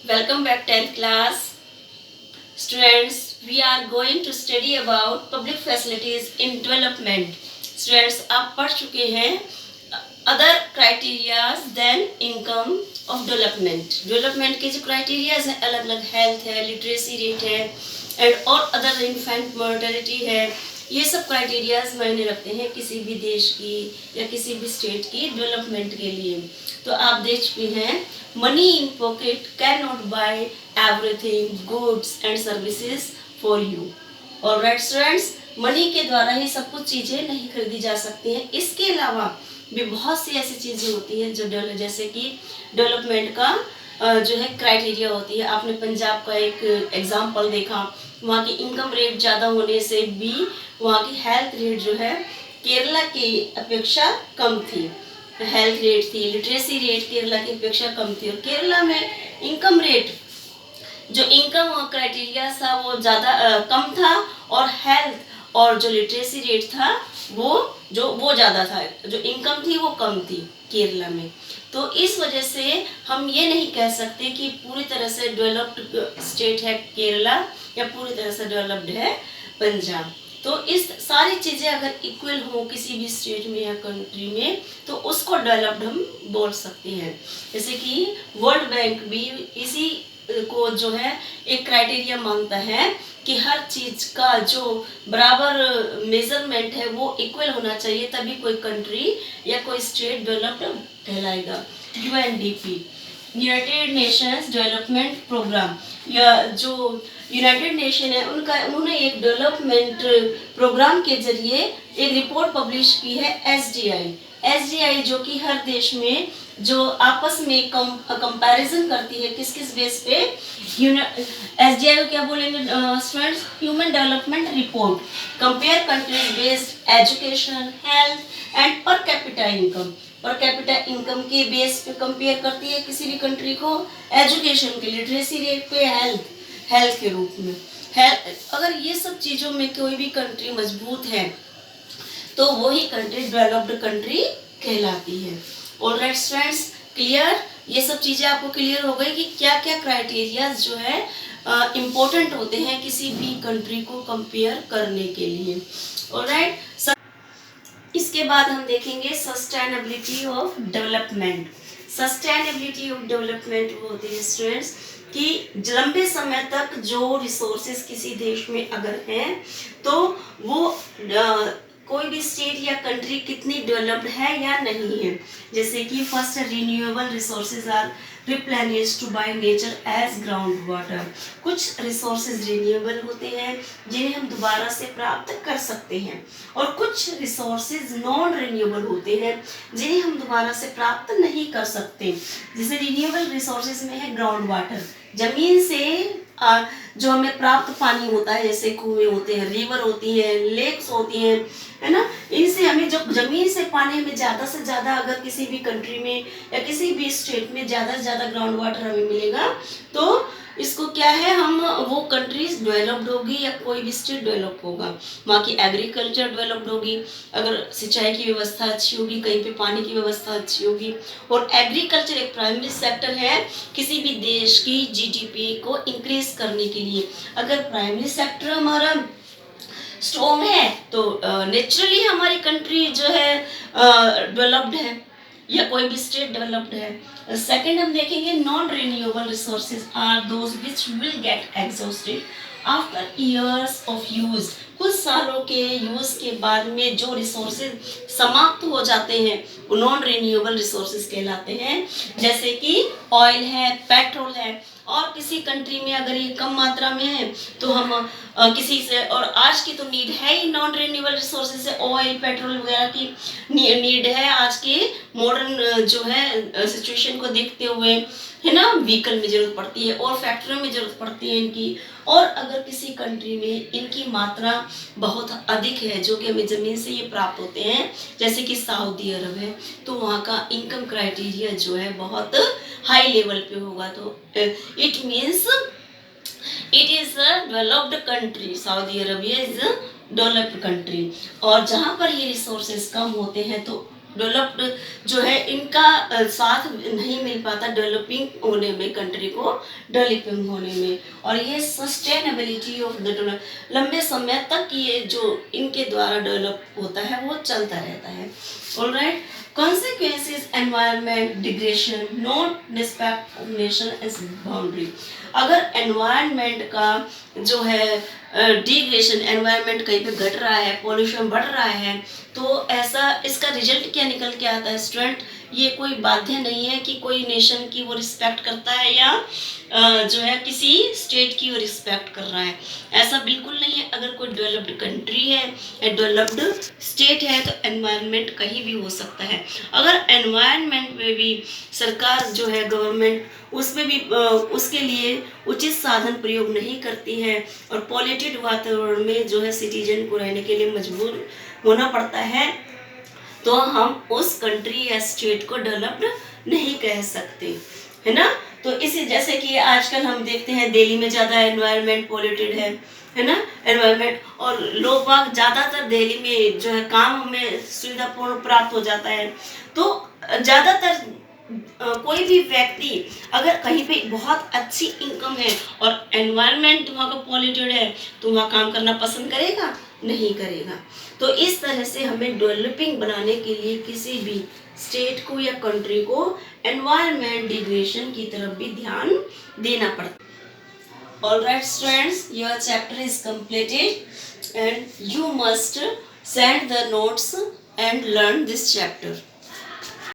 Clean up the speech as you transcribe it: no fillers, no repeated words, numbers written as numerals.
Welcome back 10th class. Students, we are going to study about public facilities in development. Students, आप पढ़ चुके हैं other criterias than income of development. Development के जो criterias हैं अलग अलग health है, literacy rate है and और other infant mortality है. ये सब क्राइटेरियाज मायने रखते हैं किसी भी देश की या किसी भी स्टेट की डेवलपमेंट के लिए. तो आप देख चुके हैं money in pocket can not buy everything goods and services for you. Alright students, money के द्वारा ही सब कुछ चीज़ें नहीं खरीदी जा सकती हैं. इसके अलावा भी बहुत सी ऐसी चीज़ें होती हैं जो जैसे कि डेवलपमेंट का जो है क्राइटेरिया होती है. आपने पंजाब का एक एग्जाम्पल देखा, वहाँ की इनकम रेट ज़्यादा होने से भी वहाँ की हेल्थ रेट जो है केरला की अपेक्षा कम थी. हेल्थ रेट थी, लिटरेसी रेट केरला की अपेक्षा कम थी. और केरला में इनकम रेट जो इनकम क्राइटेरिया था वो ज़्यादा कम था और हेल्थ और जो लिटरेसी रेट था वो ज़्यादा था. जो इनकम थी वो कम थी केरला में. तो इस वजह से हम ये नहीं कह सकते कि पूरी तरह से डेवलप्ड स्टेट है केरला या पूरी तरह से डेवलप्ड है पंजाब. तो इस सारी चीज़ें अगर इक्वल हो किसी भी स्टेट में या कंट्री में तो उसको डेवलप्ड हम बोल सकते हैं. जैसे कि वर्ल्ड बैंक भी इसी को जो है एक क्राइटेरिया मानता है कि हर चीज का जो बराबर मेजरमेंट है वो इक्वल होना चाहिए, तभी कोई कंट्री या कोई स्टेट डेवलप्ड कहलाएगा. UNDP, United Nations Development Programme, या जो यूनाइटेड नेशन है उन्होंने एक डेवलपमेंट प्रोग्राम के जरिए एक रिपोर्ट पब्लिश की है एसडीआई जो कि हर देश में जो आपस में कंपैरिजन करती है किस किस बेस पे. एसडीआई को क्या बोलेंगे students? Human development report. Compare countries based education, health and per capita income. Per capita income के बेस पे कंपेयर करती है किसी भी कंट्री को, एजुकेशन के, लिटरेसी रेट पे, हेल्थ के रूप में. हेल्थ अगर ये सब चीज़ों में कोई भी कंट्री मजबूत है तो वही कंट्री डेवलप्ड कंट्री कहलाती है. Alright students, clear? ये सब चीज़ें आपको क्लियर हो गई कि क्या क्या क्राइटेरियाज जो है इम्पोर्टेंट होते हैं किसी भी कंट्री को कंपेयर करने के लिए. ऑलराइट, इसके बाद हम देखेंगे sustainability of development. Sustainability of development वो होती है स्टूडेंट्स कि लंबे समय तक जो रिसोर्सेज किसी देश में अगर हैं तो वो कोई भी स्टेट या कंट्री कितनी डेवलप्ड है या नहीं है. जैसे कि first renewable resources are replenished by nature as ground water. कुछ रिसोर्सेज रिन्यूएबल होते हैं जिन्हें हम दोबारा से प्राप्त कर सकते हैं और कुछ रिसोर्सेज नॉन रिन्यूएबल होते हैं जिन्हें हम दोबारा से प्राप्त नहीं कर सकते. जैसे रिन्यूएबल रिसोर्सेज में है ग्राउंड वाटर, जमीन से जो हमें प्राप्त पानी होता है, जैसे कुएं होते हैं, रिवर होती है, लेक्स होती हैं, है ना. इनसे हमें जब जमीन से पानी हमें ज़्यादा से ज़्यादा अगर किसी भी कंट्री में या किसी भी स्टेट में ज़्यादा से ज़्यादा ग्राउंड वाटर हमें मिलेगा तो इसको क्या है, हम वो कंट्रीज डेवलप्ड होगी या कोई भी स्टेट डेवलप होगा. वहाँ की एग्रीकल्चर डेवलप्ड होगी अगर सिंचाई की व्यवस्था अच्छी होगी, कहीं पे पानी की व्यवस्था अच्छी होगी. और एग्रीकल्चर एक प्राइमरी सेक्टर है किसी भी देश की जीडीपी को इंक्रीज करने के लिए. अगर प्राइमरी सेक्टर हमारा स्ट्रॉन्ग है तो नेचुरली हमारी कंट्री जो है डेवलप्ड है या कोई भी स्टेट डेवलप्ड है. सेकंड हम देखेंगे non renewable resources are those which will get exhausted after years of use. कुछ सालों के यूज के बाद में जो रिसोर्सेज समाप्त हो जाते हैं वो नॉन रिन्यूएबल रिसोर्सेज कहलाते हैं. जैसे कि ऑयल है, पेट्रोल है, और किसी कंट्री में अगर ये कम मात्रा में है तो हम किसी से, और आज की तो नीड है ही नॉन रिन्यूएबल रिसोर्सेज से, ऑयल पेट्रोल वगैरह की नीड है आज के मॉडर्न जो है सिचुएशन को देखते हुए, है ना. व्हीकल में जरूरत पड़ती है और फैक्ट्रियों में जरूरत पड़ती है इनकी. और अगर किसी कंट्री में इनकी मात्रा बहुत अधिक है जो कि हमें ज़मीन से ये प्राप्त होते हैं, जैसे कि सऊदी अरब है, तो वहाँ का इनकम क्राइटेरिया जो है बहुत हाई लेवल पे होगा. तो it means it is a developed country. Saudi Arabia is a developed country. और जहाँ पर ये रिसोर्सेज कम होते हैं तो डेवलप्ड जो है इनका साथ नहीं मिल पाता डेवलपिंग होने में, कंट्री को डेवलपिंग होने में। और ये सस्टेनेबिलिटी ऑफ द लंबे समय तक ये जो इनके द्वारा डेवलप होता है वो चलता रहता है। Alright, consequences environment degradation not respect of nation as boundary। अगर एनवायरनमेंट का जो है डिग्रेडेशन, एनवायरनमेंट कहीं पे घट रहा है, पॉल्यूशन बढ़ रहा है, तो ऐसा इसका रिजल्ट क्या निकल के आता है स्टूडेंट? ये कोई बाध्य नहीं है कि कोई नेशन की वो रिस्पेक्ट करता है या जो है किसी स्टेट की वो रिस्पेक्ट कर रहा है, ऐसा बिल्कुल नहीं है। अगर कोई डेवलप्ड कंट्री है या डेवलप्ड स्टेट है तो एनवायरनमेंट कहीं भी हो सकता है। अगर एनवायरनमेंट में भी सरकार जो है, गवर्नमेंट, उसमें भी उसके लिए उचित साधन प्रयोग नहीं करती है और पॉल्यूटेड वातावरण में जो है सिटीजन को रहने के लिए मजबूर होना पड़ता है, तो हम उस कंट्री या स्टेट को डेवलप्ड नहीं कह सकते, है ना। तो इसी जैसे कि आजकल हम देखते हैं दिल्ली में ज़्यादा एनवायरनमेंट पॉल्यूटेड है ना, एनवायरनमेंट, और लोग बाग ज़्यादातर दिल्ली में जो है काम में सुविधापूर्ण प्राप्त हो जाता है। तो ज़्यादातर कोई भी व्यक्ति अगर कहीं पे बहुत अच्छी इनकम है और एनवायरनमेंट वहाँ का पॉल्यूटेड है तो वहाँ काम करना पसंद करेगा? नहीं करेगा। तो इस तरह से हमें डेवलपिंग बनाने के लिए किसी भी स्टेट को या कंट्री को एनवायरनमेंट डिग्रेडेशन की तरफ भी ध्यान देना पड़ता है। Alright students, your chapter is completed and you must send the notes and learn this chapter.